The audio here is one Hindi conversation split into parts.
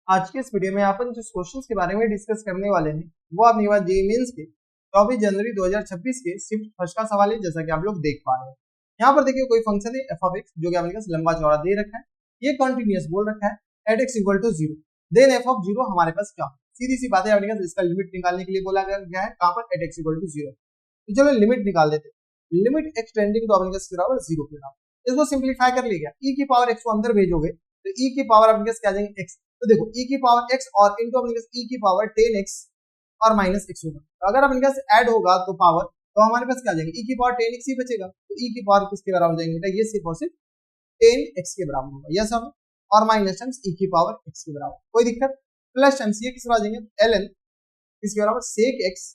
आज के इस वीडियो में अपन जिस क्वेश्चंस के बारे में डिस्कस करने वाले हैं वो अपनी बात जेईई मेंस के 24 जनवरी 2026 के शिफ्ट फर्स्ट का सवाल है, जैसा कि आप लोग देख पा रहे हैं। यहाँ पर देखिए कोई फंक्शन है एफ ऑफ एक्स जो कि अपने पास लंबा चौड़ा दे रखा है, ये कंटिन्यूअस बोल रखा है at x equal to 0, then f of 0 हमारे पास क्या, सीधी सी बात है अपने पास इसका लिमिट निकालने के लिए बोला गया है कहां पर, एट एक्स इक्वल टू 0। तो चलो लिमिट निकाल देते हैं। लिमिट एक्स टेंडिंग टू अपने पास बराबर 0 के बराबर, इसको सिंपलीफाई कर लिया, ई की पावर एक्स को अंदर भेजोगे तो ई की पावर अपने पास क्या आ जाएंगे एक्स, तो देखो e की पावर x और इनटू अपने पास e की पावर 10x और माइनस x होगा, तो अगर अपने पास ऐड होगा तो पावर, तो हमारे पास क्या आ जाएगा e की पावर 10x ही बचेगा, तो e की पावर किसके बराबर हो जाएंगे, ये सिर्फ और सिर्फ 10x के बराबर होगा, यस हम, और माइनस टाइम्स e की पावर x के बराबर, कोई दिक्कत, प्लस टाइम्स ये किस बराबर आ जाएंगे ln किसके बराबर sec x,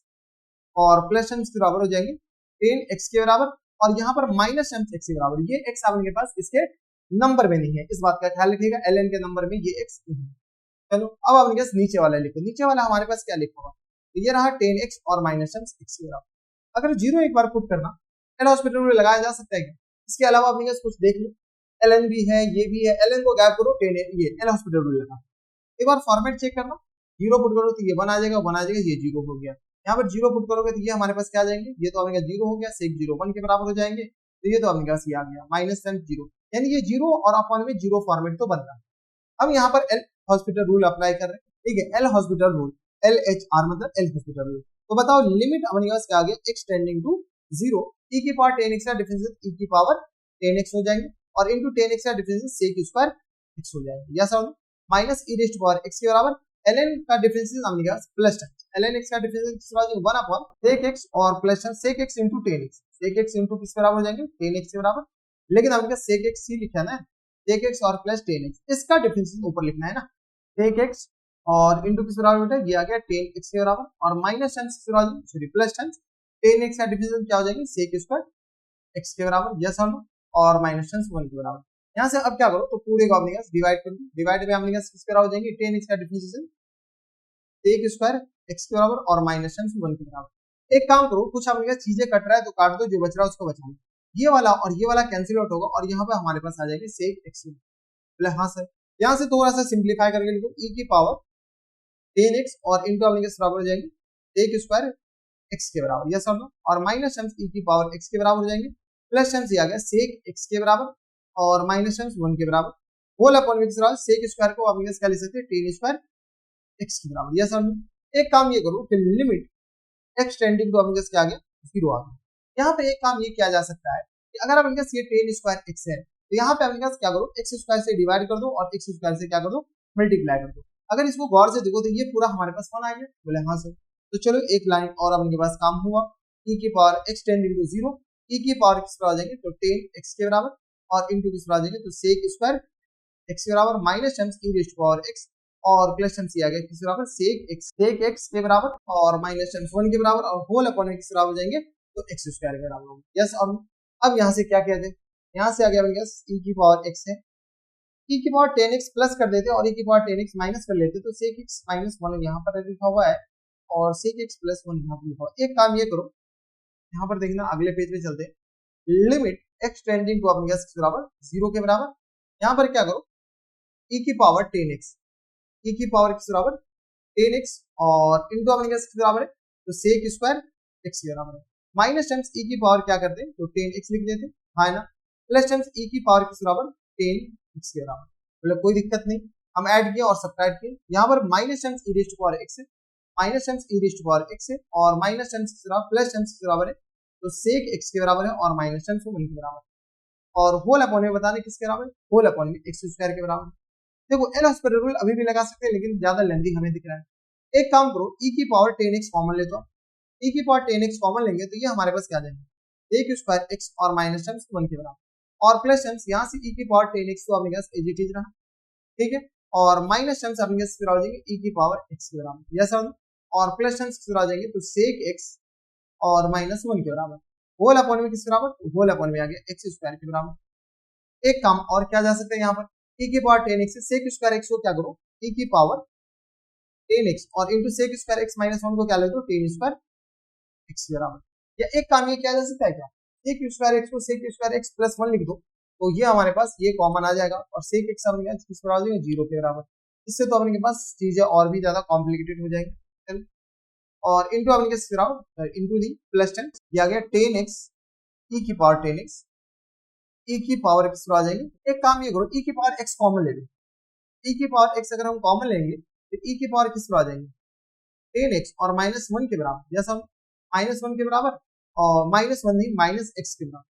और प्लस टाइम्स के बराबर हो जाएंगे 10x के बराबर, और यहाँ पर माइनस टाइम्स x के बराबर, ये x आपके पास इसके नंबर में नहीं है, इस बात का ख्याल रखिएगा, ln के नंबर में ये x नहीं है। चलो अब अपने पास नीचे वाला लिखो, नीचे वाला हमारे पास क्या लिखा होगा, तो ये रहा 10x और माइनस टाइम्स x के बराबर। अगर 0 एक बार पुट करना एल हॉस्पिटल में लगाया जा सकता है क्या, इसके अलावा अपने पास कुछ देख लो, ln भी है, ये भी है, ln को गायब करो, 10 ये एल हॉस्पिटल में लगा, एक बार फॉर्मेट चेक करना, 0 पुट करो तो ये 1 आ जाएगा, 1 आ जाएगा, ये 0 हो गया, यहाँ पर 0 पुट करोगे तो ये हमारे पास क्या आ जाएंगे, ये तो अपने पास 0 हो गया, sec 0 1 के बराबर हो जाएंगे, तो ये तो अपने पास ये आ गया माइनस टाइम्स 0, यानी ये 0 और अपन में 0 फॉर्मेट तो बनता है। हम यहाँ पर एल हॉस्पिटल रूल अप्लाई कर रहे हैं, ठीक है, L hospital rule, L H R मतलब एल हॉस्पिटल रूल, तो बताओ लिमिट अपने पास क्या आ गया, एक्स टेंडिंग टू 0, e की पावर 10x का डिफरेंशियल e की पावर 10x हो जाएंगे, और इनटू 10x का डिफरेंशियल sec स्क्वायर x हो जाएगा, यस और minus e raise to power x के बराबर, ln का डिफरेंशियल हमने कहा प्लस टाइम्स, ln x का डिफरेंशियल किस बराबर 1 अपॉन sec x और plus times sec x into 10x, sec x into किस बराबर हो जाएंगे 10x के बराबर, लेकिन हमने sec x ही लिखा है ना, sec x और प्लस 10x, इसका डिफरेंशियल ऊपर लिखना है ना, sec x और इनटू किस बराबर बेटा, ये आ गया 10x के बराबर, और माइनस टाइम्स किस बराबर, सॉरी प्लस टाइम्स 10x का डिफरेंशियल क्या हो जाएंगे sec स्क्वायर x के बराबर, यस और माइनस टाइम्स 1 के बराबर। यहाँ से अब क्या करो, तो पूरे को अपने डिवाइड कर दो, डिवाइड में अपने किस बराबर हो जाएंगे 10x का डिफरेंशियल sec स्क्वायर x के बराबर और माइनस टाइम्स 1 के बराबर। एक काम करो, कुछ अपने चीजें कट रहा है तो काट दो, जो बच रहा है उसको बचा लो, ये वाला और ये वाला कैंसिल आउट होगा, और यहाँ पे हमारे पास आ जाएगी sec x, बोले हाँ सर, यहाँ से थोड़ा सा सिंप्लीफाई करके लिखो, e की पावर 10x और इनटू अपने बराबर हो जाएंगे sec स्क्वायर x के बराबर, यस और माइनस टाइम्स e की पावर x के बराबर हो जाएंगे, प्लस टाइम्स ये आ गया sec x के बराबर और माइनस टाइम्स 1 के बराबर, होल अपॉन में किस बराबर, sec स्क्वायर को अपने क्या लिख सकते हैं 10 स्क्वायर x के बराबर, यस और एक काम ये करो कि लिमिट x टेंडिंग टू अपने क्या आ गया 0 आ गया। यहाँ पे एक काम ये किया जा सकता है कि अगर अपने पास ये 10 स्क्वायर x है, तो यहाँ पे अपने पास क्या करो, x स्क्वायर से डिवाइड कर दो और x स्क्वायर से क्या कर दो, मल्टीप्लाई कर दो। अगर इसको गौर से देखो तो ये पूरा हमारे पास 1 आ गया, बोले हाँ सर, तो चलो एक लाइन और अपने पास काम हुआ, e की power x tending to 0, e की पावर किस पर आ जाएंगे, तो 10x के बराबर, और इनटू किस पर आ जाएंगे, तो sec स्क्वायर x के बराबर minus times e raise to power x और प्लस टाइम्स ये आ गया किस बराबर sec x के बराबर और माइनस टाइम्स 1 के बराबर, और होल अपॉन में किस बराबर हो जाएंगे, तो x स्क्वायर के बराबर होगा, यस और अब यहाँ से क्या कहते हैं, यहाँ से आ गया अपने पास e की पावर x है, e की पावर 10x प्लस कर देते और e की पावर 10x माइनस कर लेते, तो sec x माइनस 1 यहाँ पर लिखा हुआ है और sec x प्लस 1 यहाँ पर लिखा हुआ है। एक काम ये करो, यहाँ पर देखना अगले पेज पे चलते हैं, लिमिट x टेंडिंग टू अपने किस बराबर 0 के बराबर, यहाँ पर क्या करो, e की पावर 10x, e की पावर किस बराबर 10x और इनटू अपने किस बराबर है, तो sec स्क्वायर x के बराबर है, माइनस टाइम्स e की पावर क्या करते हैं, तो 10x लिख देते हैं, हाँ ना, प्लस टाइम्स e की पावर किस बराबर 10x के बराबर, मतलब कोई दिक्कत नहीं, हम ऐड किए और सब्ट्रैक्ट किए, यहाँ पर minus times e raise to power x है, minus times e raise to power x है, और माइनस टाइम्स किस बराबर प्लस टाइम्स किस बराबर है, तो sec x के बराबर है और माइनस टाइम्स 1 के बराबर, और होल अपॉन में बताने किसके बराबर, होल अपॉन में x स्क्वायर के बराबर। देखो एल हॉस्पिटल रूल अभी भी लगा सकते हैं, लेकिन ज्यादा लेंथी हमें दिख रहा है। एक काम करो, e की पावर 10x कॉमन ले, तो e की पावर 10x कॉमन लेंगे तो ये हमारे पास क्या जाएंगे, sec स्क्वायर x और माइनस टाइम्स 1 के बराबर, और प्लस टाइम्स यहाँ से e की पावर 10x तो अपने पास एज इट इज रहा, ठीक है, और माइनस टाइम्स अपने पास फिर आ जाएंगे e की पावर x के बराबर, यस और प्लस टाइम्स फिर आ जाएंगे तो sec x और माइनस 1 के बराबर, होल अपॉन में किस बराबर, होल अपॉन में आ गया x स्क्वायर के बराबर। एक काम और क्या जा सकता है, यहाँ पर e की पावर 10x से sec स्क्वायर x को क्या करो, e की पावर 10x और into sec square x minus 1 को क्या ले दो 10 स्क्वायर x के बराबर, या एक काम ये किया जा सकता है क्या, sec स्क्वायर x को sec स्क्वायर x प्लस 1 लिख दो, तो ये हमारे पास ये कॉमन आ जाएगा और sec x किस बराबर 0 के बराबर, इससे तो अपने के पास चीजें और भी ज्यादा कॉम्प्लिकेटेड हो जाएंगी। और इंटू अपने के इंटू दी प्लस 10 दिया गया 10x e की पावर 10x e की पावर x आ जाएंगे। एक काम ये करो, e की पावर x कॉमन ले लो, e की पावर x अगर हम कॉमन लेंगे तो e की पावर किस आ जाएंगे 10x और -1 के बराबर, जैसा -1 के बराबर और -1 नहीं -x के बराबर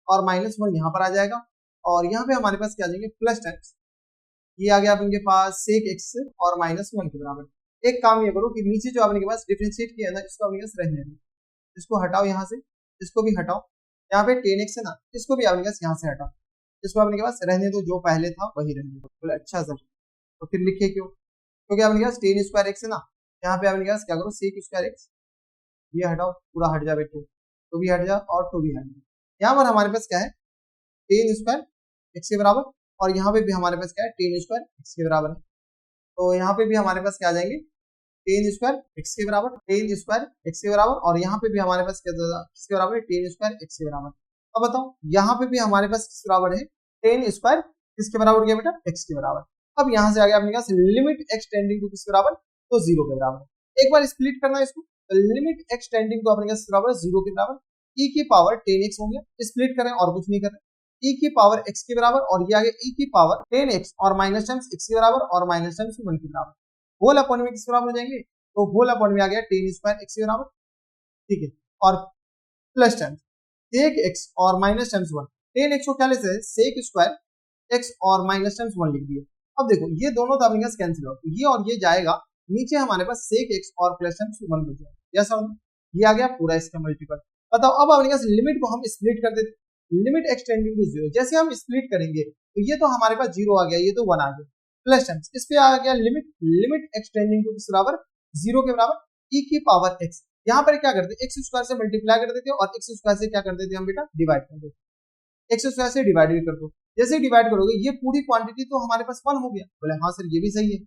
और -1 यहाँ पर आ जाएगा और यहाँ पे हमारे पास क्या आ जाएंगे प्लस 10, ये आ गया आपके पास sec x और -1 के बराबर। एक काम ये करो कि नीचे जो आपने के पास डिफरेंशिएट किया है ना, इसको अपने पास रहने दो, इसको हटाओ यहाँ से, इसको भी हटाओ, यहाँ पे 10x है ना, इसको भी आपने पास यहाँ से हटाओ, इसको अपने के पास रहने दो, जो पहले था वही रहने दो। बोले अच्छा सर, तो फिर लिखे क्यों, क्योंकि आपने पास 10 स्क्वायर एक्स है ना, यहाँ पे आपने पास क्या करो sec स्क्वायर एक्स, ये हटाओ, पूरा हट जाए, तो भी हट जा और तो भी हट जा। यहाँ पर हमारे पास क्या है 10 स्क्वायर एक्स के बराबर और यहाँ पे भी हमारे पास क्या है 10 स्क्वायर एक्स के बराबर है, तो यहाँ पे भी हमारे पास क्या आ जाएंगे 10 स्क्वायर एक्स के बराबर, 10 स्क्वायर एक्स के बराबर और यहाँ पे भी हमारे पास क्या किसके बराबर है 10 स्क्वायर एक्स के बराबर। अब बताओ यहाँ पे भी हमारे पास किस बराबर है 10 स्क्वायर किसके बराबर हो गया बेटा एक्स के बराबर। अब यहाँ से आ गया अपने पास लिमिट एक्स टेंडिंग टू किसके बराबर, तो 0 के बराबर। एक बार स्प्लिट करना है इसको, लिमिट एक्स टेंडिंग टू अपने पास बराबर 0 के बराबर, e की पावर 10x हो गया, स्प्लिट करें और कुछ नहीं करें, e की पावर x के बराबर और ये आ गया e की पावर 10x और माइनस टर्म्स x के बराबर और माइनस टर्म्स 1 के बराबर, होल अपॉन में किस बराबर हो जाएंगे, तो होल अपॉन में आ गया 10 स्क्वायर x के बराबर, ठीक है, और प्लस टर्म्स sec x और माइनस टर्म्स 1, 10x को क्या लेते हैं sec स्क्वायर x और माइनस टर्म्स 1 लिख दिए। अब देखो ये दोनों तो अपने कैंसिल हो, ये और ये जाएगा, नीचे हमारे पास sec x और प्लस टर्म्स 1 बच जाएगा, जैसा ये आ गया पूरा इसका मल्टीपल। बताओ अब अपने पास लिमिट को हम स्प्लिट कर देते, लिमिट एक्सटेंडिंग टू 0, जैसे हम स्प्लिट करेंगे तो ये तो हमारे पास 0 आ गया, ये तो 1 आ गया, प्लस टर्म्स इस पे आ गया लिमिट एक्सटेंडिंग टू किस बराबर 0 के बराबर e की पावर x, यहाँ पर क्या करते एक्स स्क्वायर से मल्टीप्लाई कर देते और एक्स स्क्वायर से क्या कर देते हम बेटा डिवाइड कर देते, एक्स स्क्वायर से डिवाइड भी कर दो, जैसे डिवाइड करोगे ये पूरी क्वांटिटी तो हमारे पास 1 हो गया। बोले हाँ सर ये भी सही है,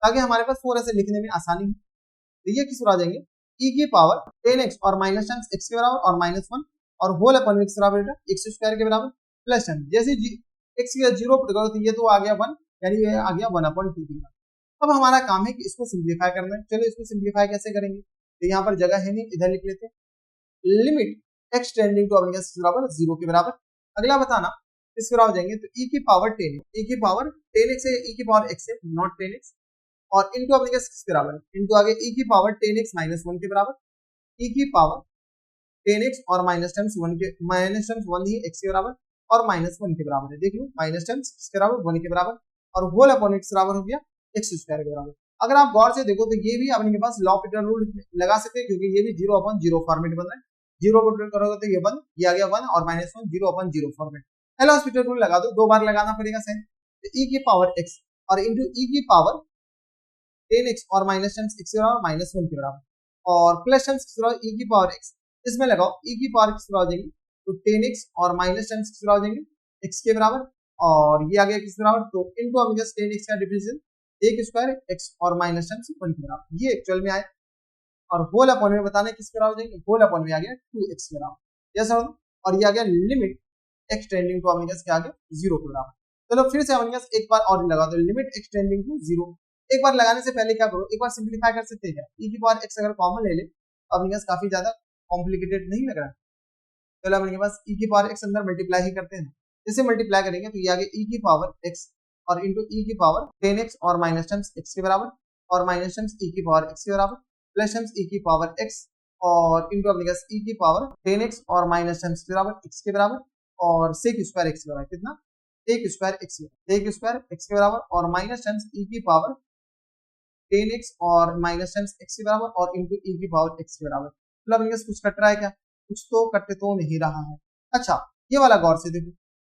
ताकि हमारे पास थोड़ा सा लिखने में आसानी हो, तो ये किस पर आ जाएंगे e की पावर 10x और माइनस टर्म्स x के बराबर और -1 और होल अपॉन x बराबर बेटा x स्क्वायर के बराबर प्लस टर्म, जैसे x की 0 पुट करो तो ये तो आ गया 1, यानी ये आ गया 1/2 की। अब हमारा काम है कि इसको सिंप्लीफाई करना है, चलो इसको सिंप्लीफाई कैसे करेंगे, तो यहाँ पर जगह है नहीं, इधर लिख लेते हैं लिमिट x टेंडिंग टू अपने बराबर 0 के बराबर। अगला बताना इस पर हो जाएंगे तो e की पावर 10, e की पावर 10x है, e की पावर x है नॉट 10x और इनटू अपने किस बराबर इनटू आगे e की पावर 10x माइनस 1 के बराबर, e की पावर 10x और माइनस टर्म्स 1 के माइनस टर्म्स 1 ही x के बराबर और माइनस 1 के बराबर है, देख लो माइनस टर्म्स किसके बराबर 1 के बराबर और होल अपॉन x बराबर हो गया x स्क्वायर के बराबर। अगर आप गौर से देखो तो ये भी अपने पास लॉ पिटर रूल लगा सकते हैं, क्योंकि ये भी 0/0 फॉर्मेट बन रहा है, 0 पुट करोगे तो ये 1, ये आ गया 1 और -1 0/0 फॉर्मेट। हेलो हॉस्पिटल रूल लगा दो, 2 बार लगाना पड़ेगा सही, तो e की पावर x और इनटू e की पावर 10x और माइनस टर्म्स x के बराबर -1 के बराबर और प्लस टर्म्स किस बराबर e की पावर x, इसमें लगाओ e की पावर किस बराबर हो जाएगी तो 10x और माइनस टर्म्स किस बराबर हो जाएंगे x के बराबर और ये आ गया किस बराबर, तो इनटू हम जस्ट 10x का डिफरेंशियल एक स्क्वायर x और माइनस टर्म्स 1 के बराबर, ये एक्चुअल में आया और होल अपॉन में बताना किस बराबर हो जाएंगे, होल अपॉन में आ गया 2x के बराबर, जैसा और ये आ गया लिमिट x टेंडिंग टू अपने क्या आ गया 0 के बराबर। चलो फिर से अपने एक बार और लगा दो लिमिट x टेंडिंग टू 0, एक बार लगाने से पहले क्या करो एक बार सिंप्लीफाई कर सकते हैं क्या, e की पावर x अगर कॉमन ले ले तो अपने पास काफी ज्यादा कॉम्प्लिकेटेड नहीं लग रहा है, चलो अपने पास e की पावर x अंदर मल्टीप्लाई ही करते हैं, जैसे मल्टीप्लाई करेंगे तो ये आ गया e की पावर x और इनटू e की पावर 10x और माइनस टर्म्स x के बराबर और माइनस टर्म्स e की पावर x के बराबर प्लस टर्म्स e की पावर x और इनटू अपने पास e की पावर 10x और माइनस टर्म्स के बराबर x के बराबर और sec स्क्वायर x के बराबर कितना sec स्क्वायर x के बराबर और माइनस टर्म्स e की पावर 10x और माइनस टर्म्स x के बराबर और इनटू e की पावर x के बराबर। मतलब अपने पास कुछ कट रहा है क्या, कुछ तो कटते तो नहीं रहा है। अच्छा ये वाला गौर से देखो,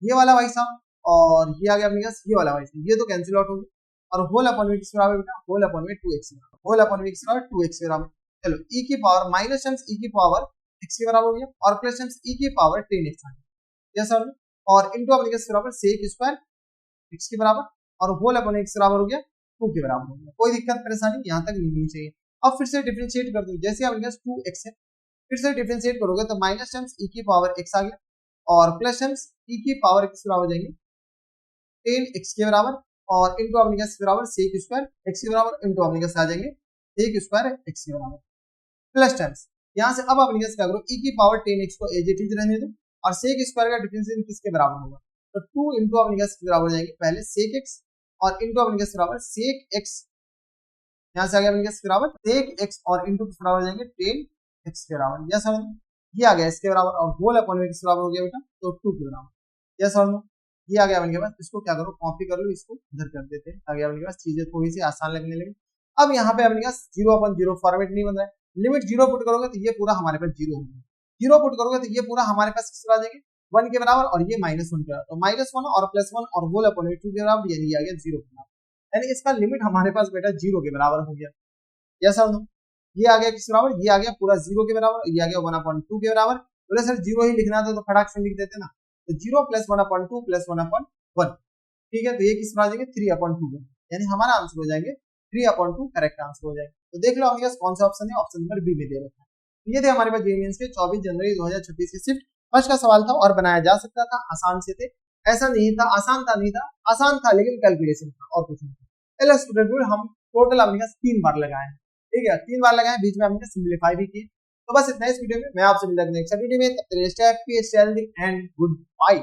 ये वाला भाई साहब और ये आ गया अपने पास ये वाला भाई साहब, ये तो कैंसिल आउट हो गया और होल अपॉन में किस बराबर बेटा, होल अपॉन में 2x बराबर, होल अपॉन में किस बराबर 2x बराबर। चलो e की पावर माइनस टर्म्स e की पावर x के बराबर हो गया और प्लस टर्म्स e की पावर 10x आ गया, यस सर, और इनटू अपने किस बराबर sec स्क्वायर x के बराबर और होल अपॉन x बराबर हो गया 2 के बराबर हो गया। कोई दिक्कत परेशानी यहाँ तक नहीं होनी चाहिए। अब फिर से डिफरेंशिएट कर दो, जैसे अपने पास 2x है फिर से डिफरेंशिएट करोगे तो माइनस टर्म्स e की पावर x आ गया और प्लस टर्म्स e की पावर x बराबर हो जाएंगे 10x के बराबर और इंटू अपने पास बराबर sec स्क्वायर x के बराबर इंटू अपने पास आ जाएंगे sec स्क्वायर x के बराबर प्लस टाइम्स यहाँ से अब अपने पास क्या करो e की पावर 10x को एज इट इज रहने दो और sec स्क्वायर का डिफरेंशियल किसके बराबर होगा, तो 2 इंटू अपने पास के बराबर हो जाएंगे पहले sec x और इंटू अपने पास बराबर sec x, यहाँ से आ गया अपने पास बराबर sec x और इंटू किस बराबर हो जाएंगे 10x के बराबर, यह समझ लो ये आ गया इसके बराबर और होल अपॉन में किस बराबर हो गया बेटा, तो 2 के बराबर, यह समझ लो ये आ गया अपने पास। इसको क्या करो कॉपी कर लो, इसको इधर कर देते हैं ताकि अपने पास चीजें थोड़ी सी आसान लगने लगे। अब यहाँ पे अपने पास 0/0 फॉर्मेट नहीं बन रहा है, लिमिट 0 पुट करोगे तो ये पूरा हमारे पास 0 होगा, 0 पुट करोगे तो ये पूरा हमारे पास किस आ जाएगा 1 के बराबर और ये -1 के बराबर, तो -1 और +1 और होल अपॉन में 2 के बराबर, यानी ये आ गया 0 के बराबर, यानी इसका लिमिट हमारे पास बेटा 0 के बराबर हो गया। यस और नो, ये आ गया किस बराबर, ये आ गया पूरा 0 के बराबर, ये आ गया 1/2 के बराबर। बोले सर 0 ही लिखना था तो फटाक से लिख देते ना, तो 0 + 1/2 + 1/1, ठीक है, तो ये किस पर आ जाएंगे 3/2, यानी हमारा आंसर हो जाएंगे 3/2 करेक्ट आंसर हो जाएगा। तो देख लो हमारे पास कौन सा ऑप्शन है, ऑप्शन नंबर बी में दे रखा है। तो ये थे हमारे पास जेईई मेंस के 24 जनवरी 2026 के शिफ्ट फर्स्ट का सवाल था और बनाया जा सकता था, आसान से थे, ऐसा नहीं था आसान था नहीं था, आसान था लेकिन कैलकुलेशन था और कुछ नहीं था। एल स्टूडेंट रूल हम टोटल हमने 3 बार लगाए हैं, ठीक है 3 बार लगाए, बीच में हमने सिंप्लीफाई भी किए। तो बस इतना इस वीडियो में, मैं आपसे मिलता हूं नेक्स्ट वीडियो में, तब तक stay happy stay healthy and good bye.